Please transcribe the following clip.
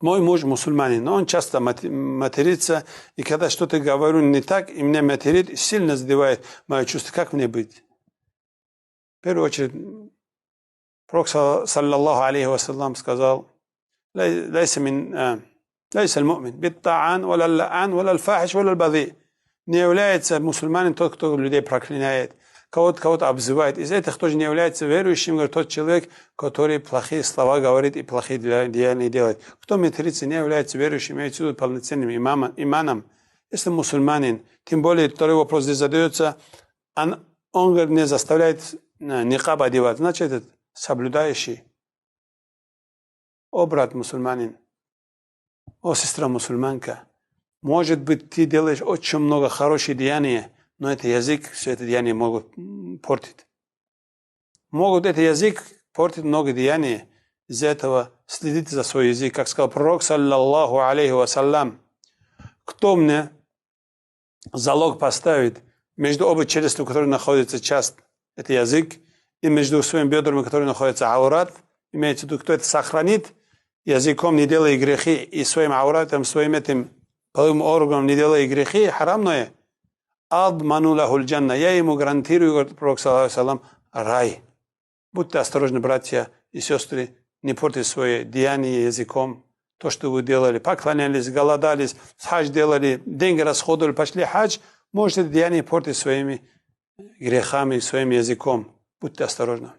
Мой муж мусульманин, но он часто матерится, и когда что-то говорю не так, и меня материт, сильно задевает мое чувство. Как мне быть? В первую очередь, Пророк, саллаллаху алейхи вассалам, сказал: «Лайса аль-му'мин бит-та'ан, валя аль-ла'ан, валя аль-фахиш, валя аль-бази». Не является мусульманин тот, кто людей проклинает, кого-то обзывает. Из этих тоже не является верующим, говорит, тот человек, который плохие слова говорит и плохие деяния делает. Кто матерится, не является верующим, имеется в виду полноценным иманом. Если мусульманин, тем более второй вопрос здесь задается, он говорит, не заставляет никаб одевать, значит, это соблюдающий. О, брат мусульманин, о, сестра мусульманка, может быть, ты делаешь очень много хороших деяний, но это язык все это деяние могут портить. Могут это язык портить много деяний. Из-за этого следите за свой язык. Как сказал пророк, саллаллаху алейхи вассалям, кто мне залог поставит между оба челюсти, в которых находится часть, это язык, и между своими бедрами, в которых находится аурат, имеется в виду, кто это сохранит, языком не делая грехи, и своим ауратом, своим этим половым органом не делая грехи, харамное, адману лахуль джанна, я ему гарантирую, говорит пророк, саллаллаху алейхи, рай. Будьте осторожны, братья и сестры, не портите свои деяния языком. То, что вы делали, поклонялись, голодались, хадж делали, деньги расходовали, пошли хадж, можете деяния портить своими грехами, своим языком. Будьте осторожны.